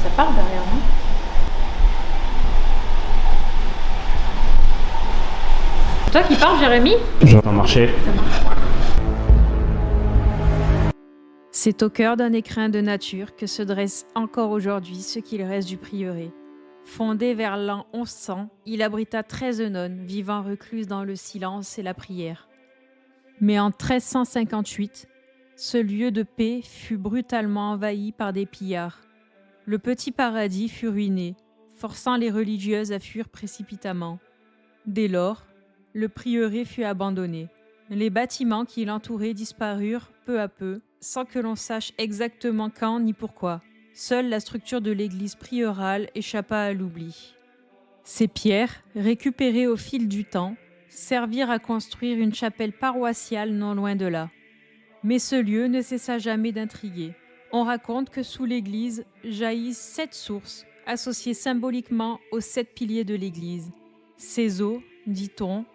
Ça parle derrière, non? C'est toi qui parles, Jérémy? J'entends marcher. Ça marche. C'est au cœur d'un écrin de nature que se dresse encore aujourd'hui ce qu'il reste du prieuré. Fondé vers l'an 1100, il abrita 13 nonnes vivant recluses dans le silence et la prière. Mais en 1358, ce lieu de paix fut brutalement envahi par des pillards. Le petit paradis fut ruiné, forçant les religieuses à fuir précipitamment. Dès lors, le prieuré fut abandonné. Les bâtiments qui l'entouraient disparurent peu à peu, sans que l'on sache exactement quand ni pourquoi. Seule la structure de l'église priorale échappa à l'oubli. Ces pierres, récupérées au fil du temps, servirent à construire une chapelle paroissiale non loin de là. Mais ce lieu ne cessa jamais d'intriguer. On raconte que sous l'église jaillissent 7 sources, associées symboliquement aux 7 piliers de l'église. Ces eaux, dit-on,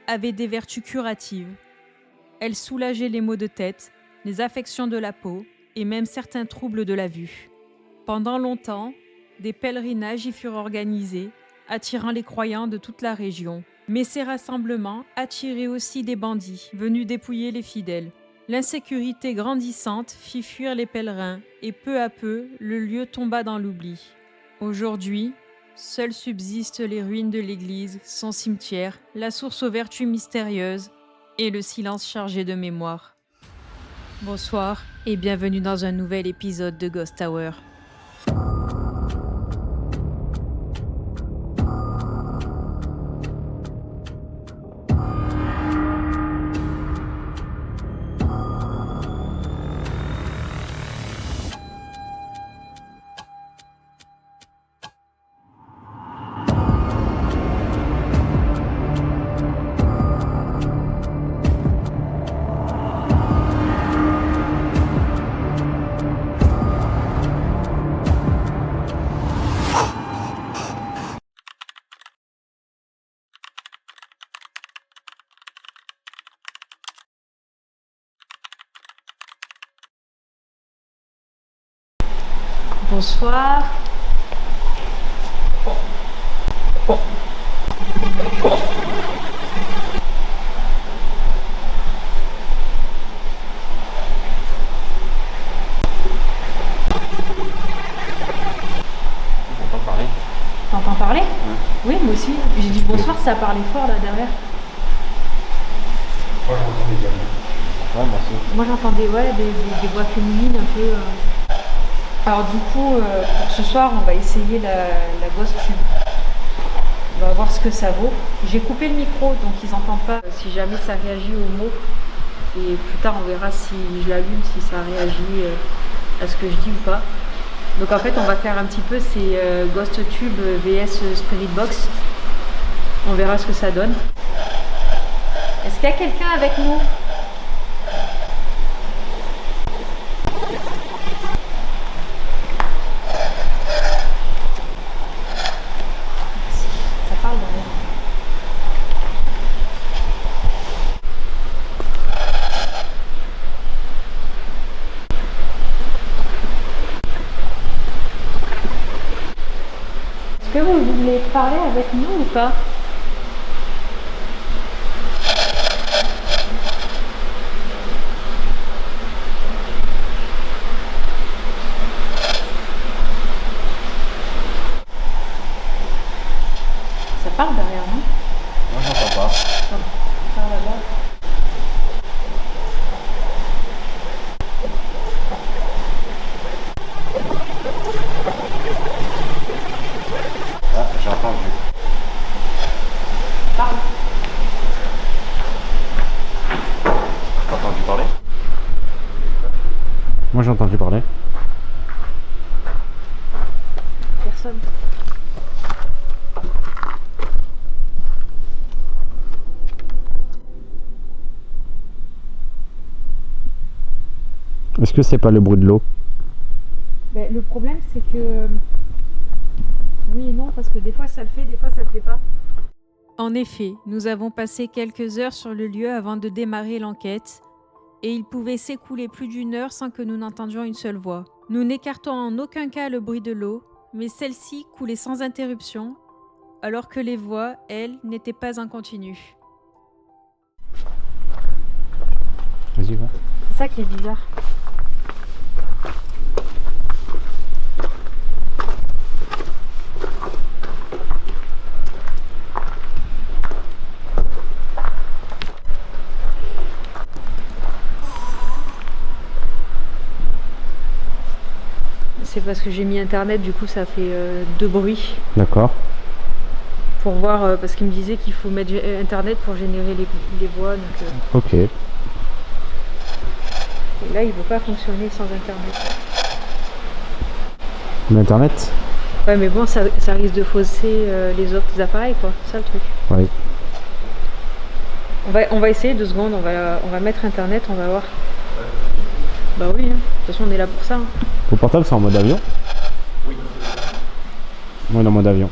avaient des vertus curatives. Elles soulageaient les maux de tête, les affections de la peau et même certains troubles de la vue. Pendant longtemps, des pèlerinages y furent organisés, attirant les croyants de toute la région. Mais ces rassemblements attiraient aussi des bandits venus dépouiller les fidèles. L'insécurité grandissante fit fuir les pèlerins et peu à peu, le lieu tomba dans l'oubli. Aujourd'hui, seules subsistent les ruines de l'église, son cimetière, la source aux vertus mystérieuses et le silence chargé de mémoire. Bonsoir et bienvenue dans un nouvel épisode de Ghost Tower. Bonsoir. J'entends parler. T'entends parler? Oui, moi aussi. J'ai dit bonsoir, ça parlait fort là derrière. Moi j'entends également. Ouais, moi aussi. Moi j'entendais des voix féminines un peu. Alors du coup, pour ce soir, on va essayer la Ghost Tube. On va voir ce que ça vaut. J'ai coupé le micro, donc ils n'entendent pas si jamais ça réagit aux mots. Et plus tard, on verra si je l'allume, si ça réagit à ce que je dis ou pas. Donc en fait, on va faire un petit peu ces Ghost Tube vs Spirit Box. On verra ce que ça donne. Est-ce qu'il y a quelqu'un avec nous ? Ça parle derrière. Est-ce que vous voulez parler avec nous ou pas? Ça parle derrière, non? Moi j'entends pas. Ça parle là-bas. Ah, j'ai entendu. Parle. T'as entendu parler? Moi j'ai entendu parler. Personne. Est-ce que c'est pas le bruit de l'eau? Ben, le problème, c'est que... Oui et non, parce que des fois ça le fait, des fois ça le fait pas. En effet, nous avons passé quelques heures sur le lieu avant de démarrer l'enquête, et il pouvait s'écouler plus d'1 heure sans que nous n'entendions une seule voix. Nous n'écartons en aucun cas le bruit de l'eau, mais celle-ci coulait sans interruption, alors que les voix, elles, n'étaient pas en continu. Vas-y, va. C'est ça qui est bizarre. C'est parce que j'ai mis internet, du coup ça fait deux bruits. D'accord. Pour voir, parce qu'il me disait qu'il faut mettre internet pour générer les voix. Donc, Ok. et là il ne veut pas fonctionner sans internet. L'internet? Ouais mais bon ça risque de fausser les autres appareils quoi, c'est ça le truc. Oui. On va essayer 2 secondes, on va mettre internet, on va voir. Bah oui, hein. De toute façon on est là pour ça. Hein. Au portable, c'est en mode avion? Oui. Oui, en mode avion.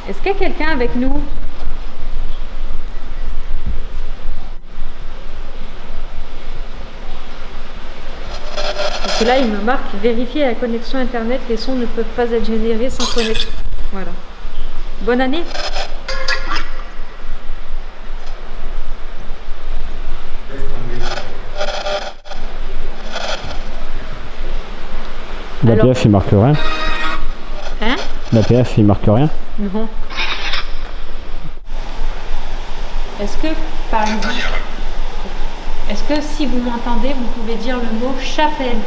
Est-ce qu'il y a quelqu'un avec nous? Parce que là il me marque vérifier la connexion internet, les sons ne peuvent pas être générés sans connexion. Voilà. Bonne année. Alors- L'APF, il marque rien? Hein? L'APF, il marque rien? Non. Est-ce que, par exemple, est-ce que si vous m'entendez, vous pouvez dire le mot chapelle?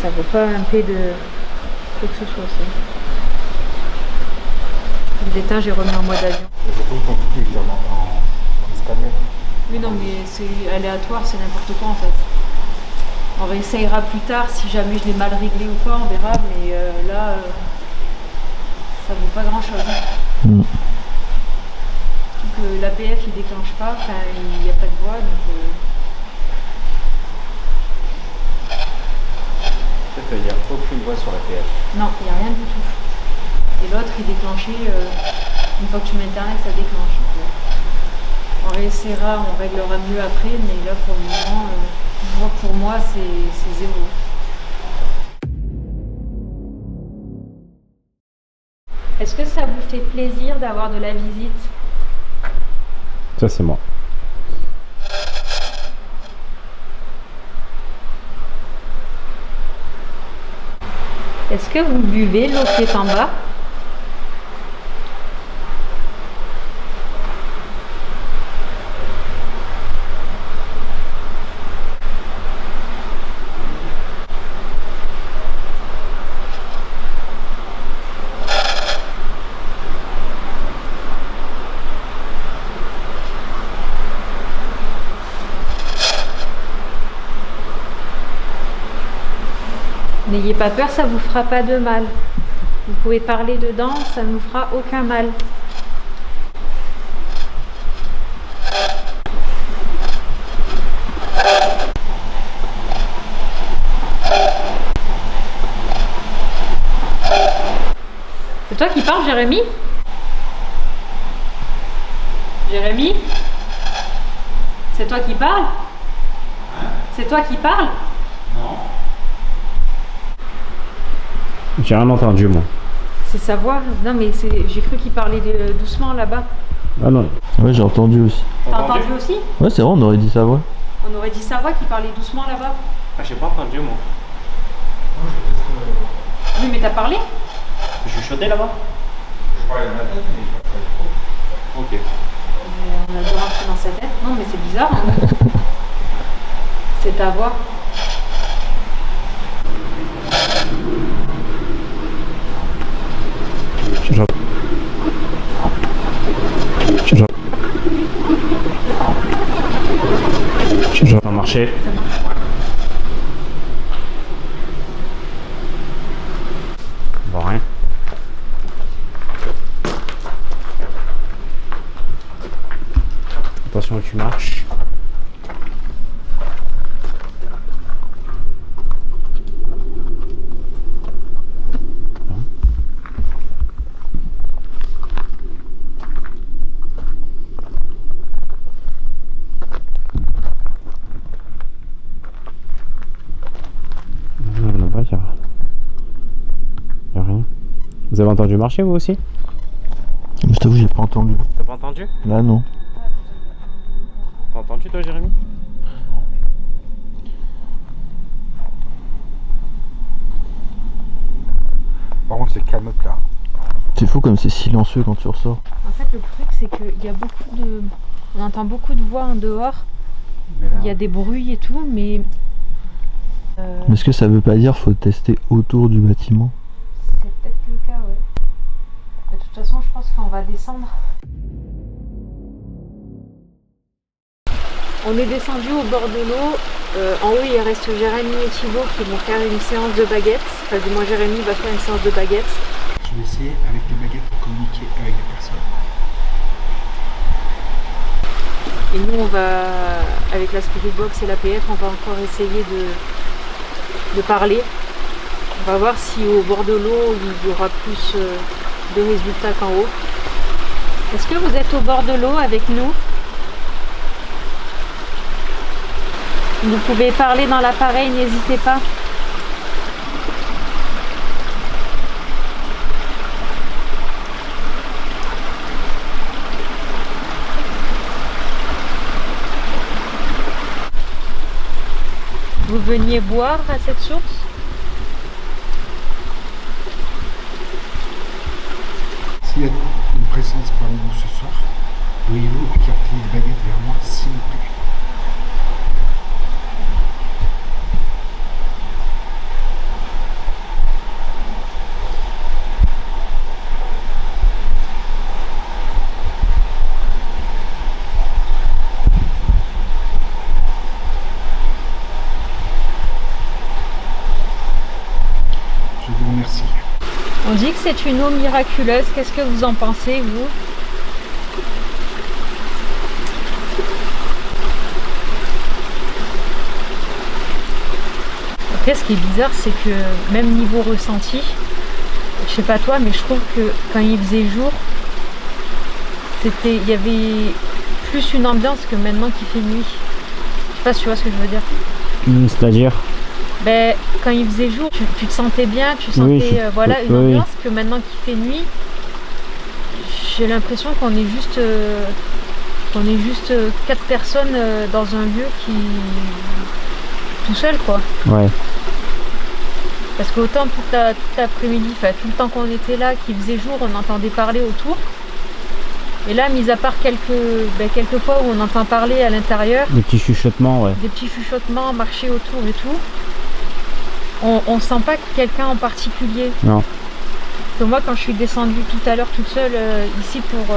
Ça vaut pas un P de quoi que ce soit ça. Je l'éteins, j'ai remis en mode avion. J'ai tout compris en espagnol. Mais non, mais c'est aléatoire, c'est n'importe quoi en fait. On réessayera plus tard si jamais je l'ai mal réglé ou quoi, on verra, mais là, ça vaut pas grand chose. Mm. Surtout que l'APF il déclenche pas, enfin il n'y a pas de voix donc. Peut-être qu'il n'y a aucune voix sur la PF. Non, il n'y a rien du tout. Et l'autre il déclenchait, une fois que tu mets internet ça déclenche. Donc, on réessayera, on réglera mieux après, mais là pour le moment, pour moi c'est zéro. Est-ce que ça vous fait plaisir d'avoir de la visite? Ça, c'est moi. Est-ce que vous buvez l'eau qui est en bas? N'ayez pas peur, ça vous fera pas de mal. Vous pouvez parler dedans, ça ne vous fera aucun mal. C'est toi qui parles, Jérémy? Jérémy? C'est toi qui parles? C'est toi qui parles? J'ai rien entendu, moi. C'est sa voix. Non mais j'ai cru qu'il parlait doucement là-bas. Ah non. Ouais, j'ai entendu aussi. T'as entendu aussi? Ouais, c'est vrai, on aurait dit sa voix. On aurait dit sa voix qui parlait doucement là-bas. Ah, j'ai pas entendu moi. Oui mais t'as parlé? Je suis chuchoté là-bas? Je parlais dans ma tête, mais je parlais trop. Ok. On a dû rentrer dans sa tête. Non mais c'est bizarre. Hein. C'est ta voix. J'entends marcher. Bon, rien. Vous avez entendu marcher vous aussi? Mais je t'avoue, j'ai pas entendu. T'as pas entendu? Là, non. T'as entendu toi, Jérémy? Par contre, c'est calme là. C'est fou comme c'est silencieux quand tu ressors. En fait, le truc, c'est qu'il y a beaucoup de... On entend beaucoup de voix en dehors. Mais là, Il y a des bruits et tout, mais... Mais est-ce que ça veut pas dire faut tester autour du bâtiment? C'est peut-être le cas, ouais. De toute façon, je pense qu'on va descendre. On est descendu au bord de l'eau. En haut, il reste Jérémy et Thibaut qui vont faire une séance de baguettes. Enfin, du moins, Jérémy va faire une séance de baguettes. je vais essayer avec les baguettes de communiquer avec les personnes. Et nous, on va, avec la Spirit Box et la PF, on va encore essayer de parler. On va voir si au bord de l'eau, il y aura plus de résultats qu'en haut. Est-ce que vous êtes au bord de l'eau avec nous? Vous pouvez parler dans l'appareil, n'hésitez pas. Vous veniez boire à cette source? S'il y a une présence parmi nous ce soir, pourriez-vous écarter les baguettes vers moi, s'il vous plaît? Je vous remercie. On dit que c'est une eau miraculeuse. Qu'est-ce que vous en pensez, vous? Après, ce qui est bizarre, c'est que même niveau ressenti, je sais pas toi, mais je trouve que quand il faisait jour, il y avait plus une ambiance que maintenant qu'il fait nuit. Je sais pas si tu vois ce que je veux dire. C'est-à-dire? Ben, quand il faisait jour, tu te sentais bien, tu sentais Oui, voilà, une oui. ambiance que maintenant qu'il fait nuit, j'ai l'impression qu'on est juste, quatre personnes dans un lieu qui tout seul quoi. Ouais. Parce qu'autant toute l'après-midi, enfin tout le temps qu'on était là, qu'il faisait jour, on entendait parler autour. Et là, mis à part quelques fois où on entend parler à l'intérieur, Des petits chuchotements, ouais. des petits chuchotements, marcher autour et tout, on sent pas quelqu'un en particulier. Non. Parce que moi, quand je suis descendue tout à l'heure toute seule ici pour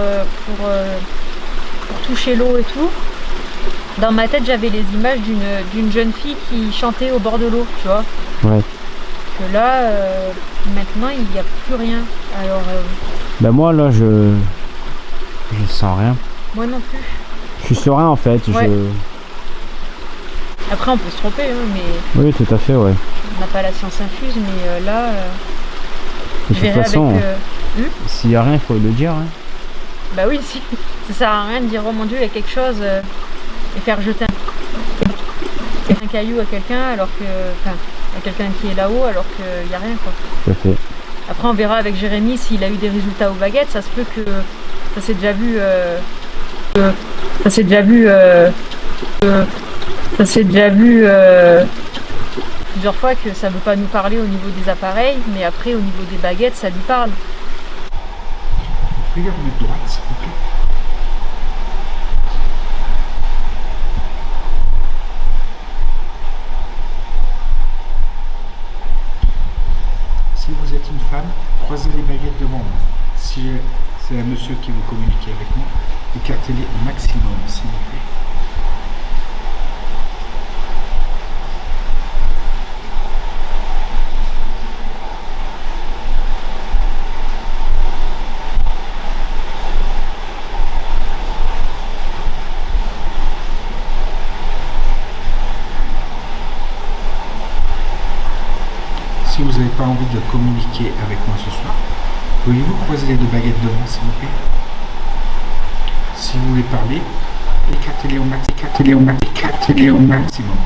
toucher l'eau et tout, dans ma tête, j'avais les images d'une jeune fille qui chantait au bord de l'eau, tu vois. Ouais. Que là, maintenant, il n'y a plus rien. Alors, Bah moi là je sens rien. moi non plus. Je suis serein en fait. Ouais. Après, on peut se tromper, hein, mais Oui, tout à fait, ouais. on n'a pas la science infuse. Mais là, De je toute verrai façon, avec... s'il y a rien, il faut le dire. Hein. Bah oui, si. Ça sert à rien de dire oh mon dieu, il y a quelque chose et faire jeter un caillou à quelqu'un alors que. Enfin, à quelqu'un qui est là-haut alors qu'il n'y a rien quoi. Tout à fait. Après on verra avec Jérémy s'il a eu des résultats aux baguettes, ça se peut que ça s'est déjà vu. Plusieurs fois que ça ne veut pas nous parler au niveau des appareils, mais après au niveau des baguettes ça lui parle. Vous pouvez vous mettre droite, s'il vous plaît? Si vous êtes une femme, croisez les baguettes devant vous. Si c'est un monsieur qui veut communiquer avec moi, écartez-les au maximum, s'il vous plaît. Si vous n'avez pas envie de communiquer avec moi ce soir, pourriez-vous croiser les deux baguettes devant, s'il vous plaît? Si vous voulez parler, écartez-les au max, écartez-les au maximum.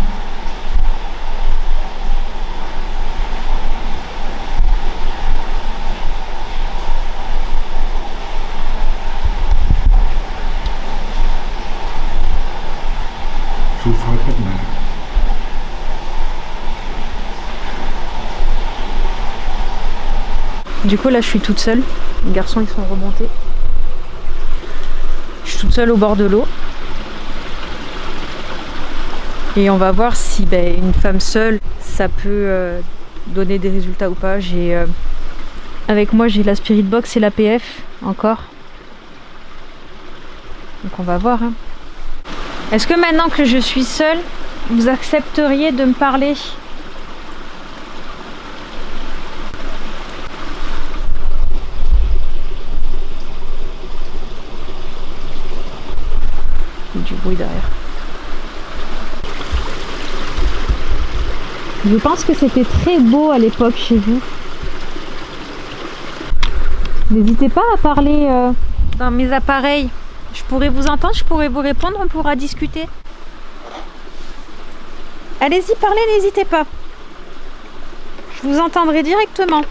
Du coup là je suis toute seule. Les garçons ils sont remontés. Je suis toute seule au bord de l'eau. Et on va voir si une femme seule ça peut donner des résultats ou pas. Avec moi j'ai la Spirit Box et la PF encore. Donc on va voir. Hein. Est-ce que maintenant que je suis seule, vous accepteriez de me parler ? Il y a du bruit derrière. Je pense que c'était très beau à l'époque chez vous. N'hésitez pas à parler dans mes appareils. Je pourrais vous entendre, je pourrais vous répondre, on pourra discuter. Allez-y, parlez, n'hésitez pas. Je vous entendrai directement.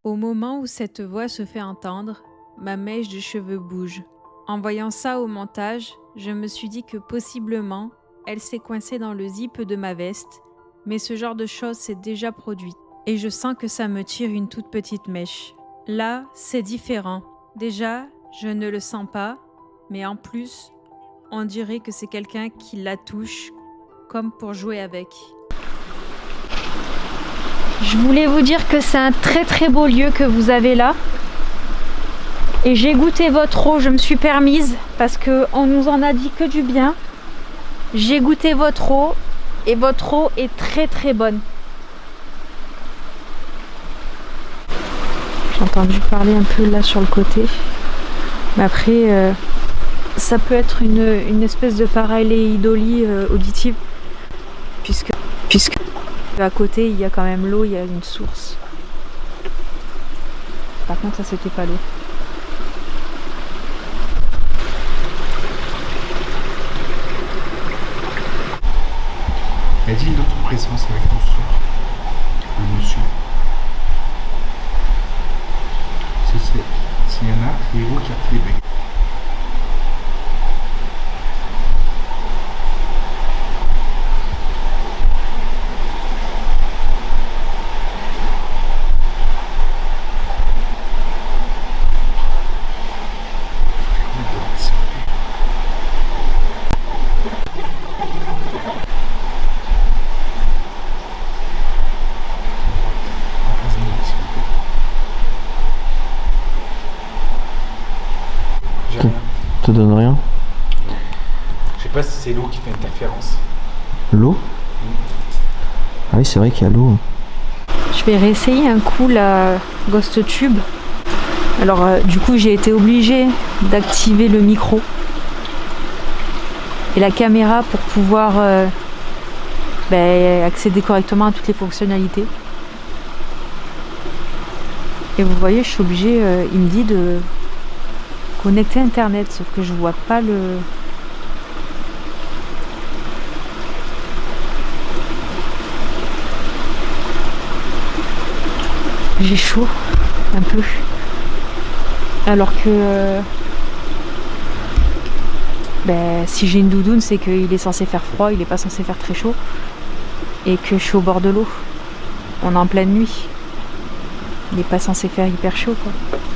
Au moment où cette voix se fait entendre, ma mèche de cheveux bouge. En voyant ça au montage, je me suis dit que possiblement, elle s'est coincée dans le zip de ma veste, mais ce genre de chose s'est déjà produit. Et je sens que ça me tire une toute petite mèche. Là, c'est différent. Déjà, je ne le sens pas, mais en plus, on dirait que c'est quelqu'un qui la touche, comme pour jouer avec. Je voulais vous dire que c'est un très très beau lieu que vous avez là. Et j'ai goûté votre eau, je me suis permise, parce qu'on nous en a dit que du bien. J'ai goûté votre eau, et votre eau est très très bonne. J'ai entendu parler un peu là sur le côté. Mais après, ça peut être une espèce de pareidolie auditive. Puisque à côté, il y a quand même l'eau, il y a une source. Par contre, ça, c'était pas l'eau. Elle dit notre présence avec nous ce soir. Le monsieur. S'il y en a, c'est vous qui a fait les baguettes. Te donne rien? Je sais pas si c'est l'eau qui fait interférence. L'eau? Ah oui, c'est vrai qu'il y a l'eau. Je vais réessayer un coup la Ghost Tube. Alors du coup j'ai été obligée d'activer le micro et la caméra pour pouvoir accéder correctement à toutes les fonctionnalités. Et vous voyez, je suis obligée, il me dit de connecter internet, sauf que je vois pas le... J'ai chaud, un peu. Alors que... si j'ai une doudoune, c'est qu'il est censé faire froid, il n'est pas censé faire très chaud. Et que je suis au bord de l'eau. On est en pleine nuit. Il n'est pas censé faire hyper chaud, quoi.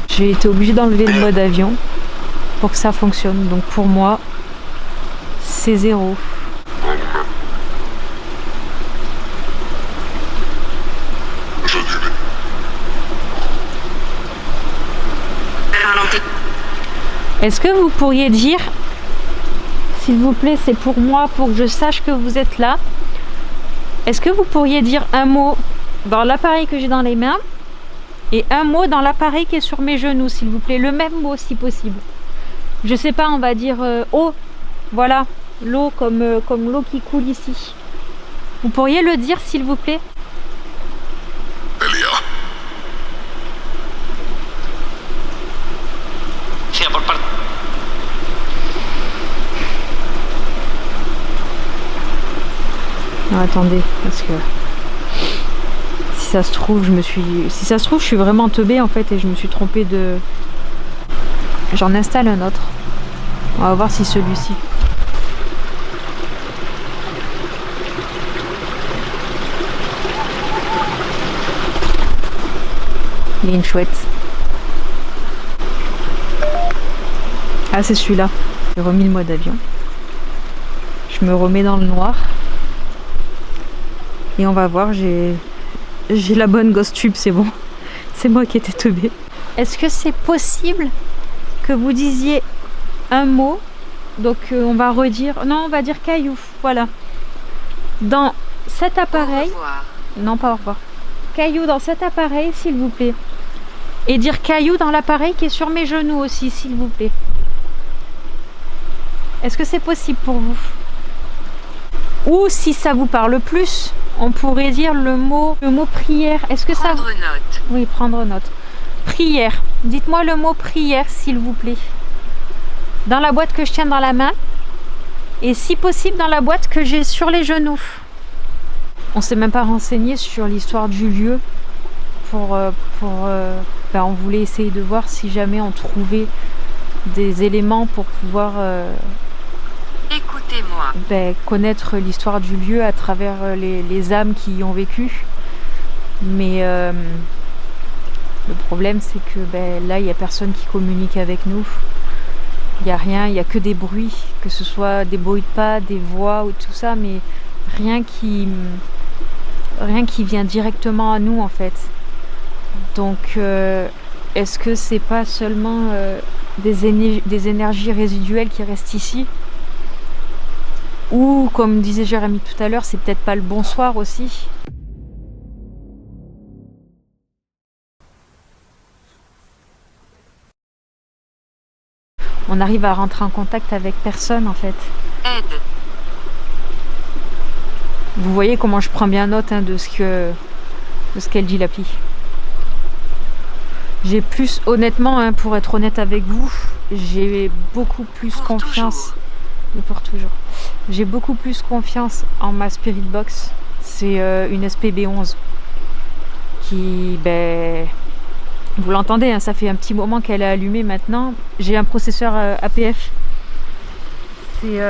J'ai été obligée d'enlever le mode avion pour que ça fonctionne. Donc pour moi, c'est 0. Est-ce que vous pourriez dire, s'il vous plaît, c'est pour moi, pour que je sache que vous êtes là. Est-ce que vous pourriez dire un mot dans l'appareil que j'ai dans les mains et un mot dans l'appareil qui est sur mes genoux, s'il vous plaît, le même mot si possible. Je sais pas, on va dire eau, voilà, l'eau comme l'eau qui coule ici. Vous pourriez le dire s'il vous plaît? Elia. Non, attendez, parce que si ça se trouve, je suis vraiment teubée en fait et je me suis trompée de... J'en installe un autre. On va voir si celui-ci. Il y a une chouette. Ah, c'est celui-là. J'ai remis le mode avion. Je me remets dans le noir. Et on va voir, j'ai la bonne ghost tube, c'est bon. C'est moi qui étais teubée. Est-ce que c'est possible que vous disiez un mot? Donc on va redire... Non, on va dire caillou. Voilà. Dans cet appareil... Non, pas au revoir. Caillou dans cet appareil, s'il vous plaît. Et dire caillou dans l'appareil qui est sur mes genoux aussi, s'il vous plaît. Est-ce que c'est possible pour vous? Ou si ça vous parle plus, on pourrait dire le mot prière. Est-ce que ça... Prendre note. Oui, prendre note. Prière. Dites-moi le mot prière, s'il vous plaît. Dans la boîte que je tiens dans la main. Et si possible, dans la boîte que j'ai sur les genoux. On s'est même pas renseigné sur l'histoire du lieu. On voulait essayer de voir si jamais on trouvait des éléments pour pouvoir... Écoutez-moi. Connaître l'histoire du lieu à travers les âmes qui y ont vécu. Mais le problème, c'est que là, il n'y a personne qui communique avec nous. Il n'y a rien, il n'y a que des bruits, que ce soit des bruits de pas, des voix ou tout ça, mais rien qui vient directement à nous en fait. Donc, est-ce que c'est pas seulement des énergies résiduelles qui restent ici? Ou, comme disait Jérémy tout à l'heure, c'est peut-être pas le bonsoir aussi. On arrive à rentrer en contact avec personne en fait. Aide. Vous voyez comment je prends bien note de ce qu'elle dit l'appli. J'ai plus, honnêtement, pour être honnête avec vous, j'ai beaucoup plus confiance. Et pour toujours. J'ai beaucoup plus confiance en ma Spirit Box. C'est une SPB11 qui, vous l'entendez, ça fait un petit moment qu'elle est allumée maintenant. J'ai un processeur APF. C'est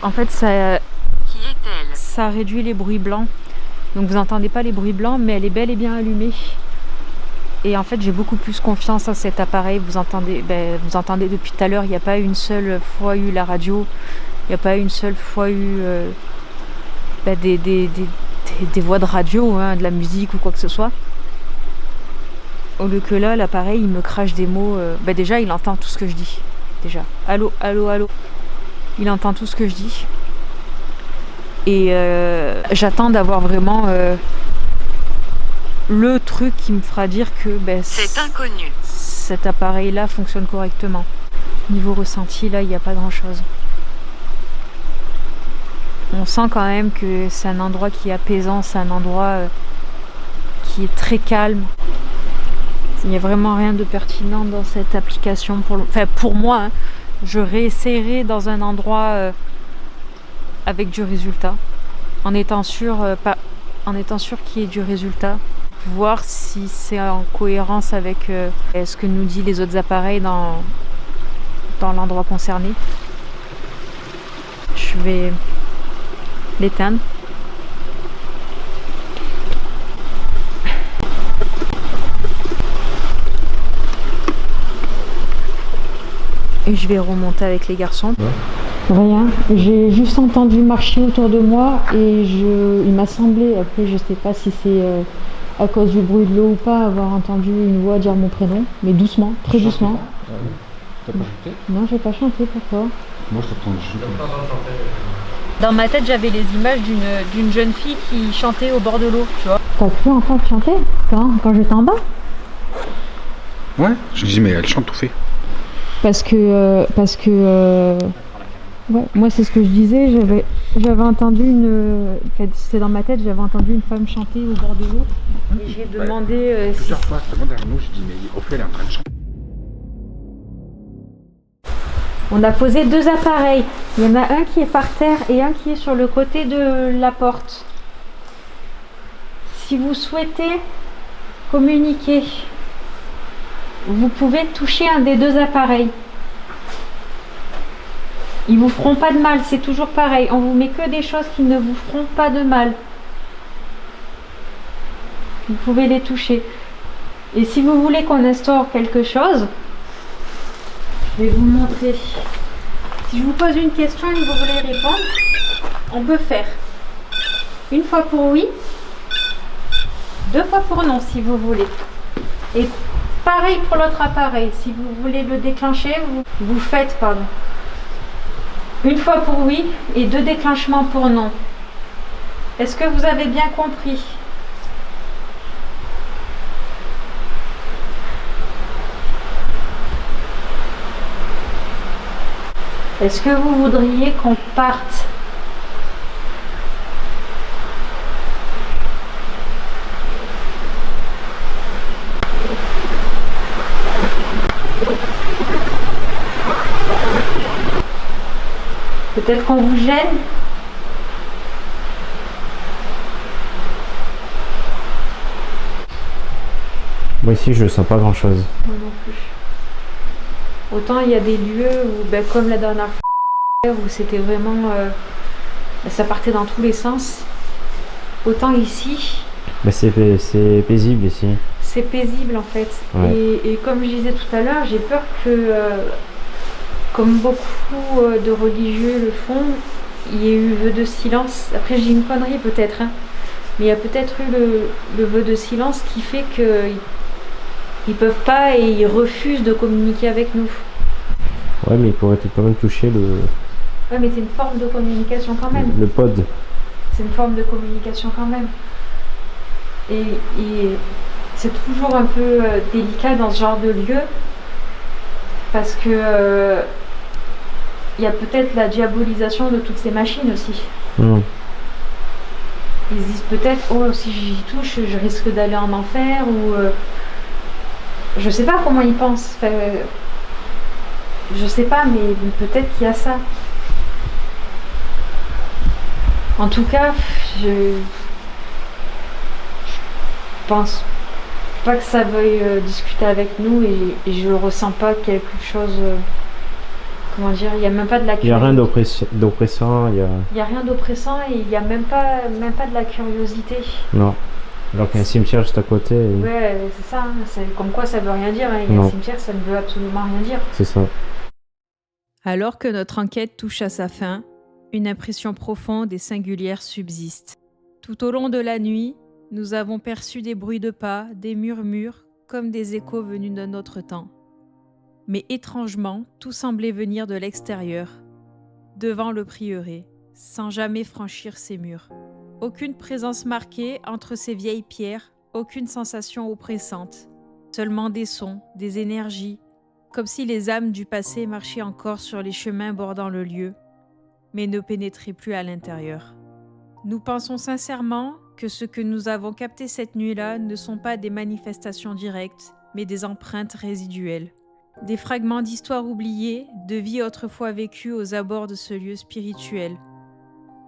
en fait ça. Qui est-elle? Ça réduit les bruits blancs. Donc vous n'entendez pas les bruits blancs, mais elle est bel et bien allumée. Et en fait, j'ai beaucoup plus confiance en cet appareil. Vous entendez depuis tout à l'heure, il n'y a pas une seule fois eu la radio. Il n'y a pas une seule fois eu des voix de radio, de la musique ou quoi que ce soit. Au lieu que là, l'appareil, il me crache des mots. Déjà, il entend tout ce que je dis. Déjà. Allô, allô, allô. Il entend tout ce que je dis. Et j'attends d'avoir vraiment le truc qui me fera dire que c'est inconnu. Cet appareil-là fonctionne correctement. Niveau ressenti, là, il n'y a pas grand-chose. On sent quand même que c'est un endroit qui est apaisant, c'est un endroit qui est très calme. Il n'y a vraiment rien de pertinent dans cette application. Pour moi, je réessayerai dans un endroit avec du résultat, en étant sûr qu'il y ait du résultat. Voir si c'est en cohérence avec ce que nous disent les autres appareils dans l'endroit concerné. Je vais l'éteindre. Et je vais remonter avec les garçons. Rien, j'ai juste entendu marcher autour de moi et il m'a semblé, après je sais pas si c'est à cause du bruit de l'eau ou pas, avoir entendu une voix dire mon prénom, mais doucement, très doucement. T'as pas chanté? Non, j'ai pas chanté, pourquoi? Moi je t'entends chanter. Dans ma tête, j'avais les images d'une jeune fille qui chantait au bord de l'eau, tu vois. T'as cru entendre chanter? Quand j'étais en bas? Ouais, je dis mais elle chante tout fait. Parce que ouais, moi c'est ce que je disais, j'avais entendu c'était dans ma tête, j'avais entendu une femme chanter au bord de l'eau. Et j'ai demandé plusieurs fois, je demande derrière nous, je dis mais au fait elle est en train de chanter. On a posé 2 appareils. Il y en a un qui est par terre et un qui est sur le côté de la porte. Si vous souhaitez communiquer, vous pouvez toucher un des 2 appareils. Ils vous feront pas de mal, c'est toujours pareil. On vous met que des choses qui ne vous feront pas de mal. Vous pouvez les toucher. Et si vous voulez qu'on instaure quelque chose, je vais vous montrer. Si je vous pose une question et que vous voulez répondre, on peut faire une fois pour oui, 2 fois pour non si vous voulez. Et pareil pour l'autre appareil, si vous voulez le déclencher, vous faites, une fois pour oui et 2 déclenchements pour non. Est-ce que vous avez bien compris? Est-ce que vous voudriez qu'on parte? Peut-être qu'on vous gêne? Moi ici je sens pas grand chose. Moi non plus. Autant il y a des lieux où, comme la dernière fois, où c'était vraiment... ça partait dans tous les sens. Autant ici... Mais c'est paisible ici. C'est paisible en fait. Ouais. Et comme je disais tout à l'heure, j'ai peur que, comme beaucoup de religieux le font, il y ait eu vœu de silence. Après j'ai une connerie peut-être, hein. Mais il y a peut-être eu le vœu de silence qui fait qu'ils ne peuvent pas et ils refusent de communiquer avec nous. Ouais, mais il pourrait quand même toucher Ouais, mais c'est une forme de communication quand même. le pod. C'est une forme de communication quand même. Et c'est toujours un peu délicat dans ce genre de lieu parce que il y a peut-être la diabolisation de toutes ces machines aussi. Ils se disent peut-être, oh, si j'y touche, je risque d'aller en enfer ou je sais pas comment ils pensent. Enfin, je sais pas, mais peut-être qu'il y a ça. En tout cas, je pense pas que ça veuille discuter avec nous et je le ressens pas quelque chose. Comment dire, il n'y a même pas de la Il n'y a curiosité. rien d'oppressant. Il n'y a rien d'oppressant et il n'y a même pas de la curiosité. Non. Alors qu'il y a un cimetière juste à côté. Ouais, c'est ça. Hein. C'est comme quoi ça veut rien dire. Hein. Il y a un cimetière, ça ne veut absolument rien dire. C'est ça. Alors que notre enquête touche à sa fin, une impression profonde et singulière subsiste. Tout au long de la nuit, nous avons perçu des bruits de pas, des murmures, comme des échos venus d'un autre temps. Mais étrangement, tout semblait venir de l'extérieur, devant le prieuré, sans jamais franchir ses murs. Aucune présence marquée entre ces vieilles pierres, aucune sensation oppressante, seulement des sons, des énergies, comme si les âmes du passé marchaient encore sur les chemins bordant le lieu, mais ne pénétraient plus à l'intérieur. Nous pensons sincèrement que ce que nous avons capté cette nuit-là ne sont pas des manifestations directes, mais des empreintes résiduelles. Des fragments d'histoire oubliées, de vie autrefois vécue aux abords de ce lieu spirituel.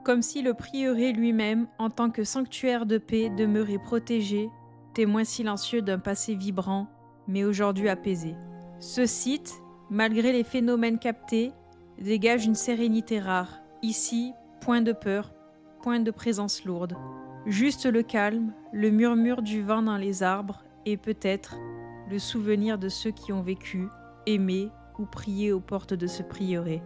Comme si le prieuré lui-même, en tant que sanctuaire de paix, demeurait protégé, témoin silencieux d'un passé vibrant, mais aujourd'hui apaisé. Ce site, malgré les phénomènes captés, dégage une sérénité rare. Ici, point de peur, point de présence lourde. Juste le calme, le murmure du vent dans les arbres et peut-être le souvenir de ceux qui ont vécu, aimé ou prié aux portes de ce prieuré.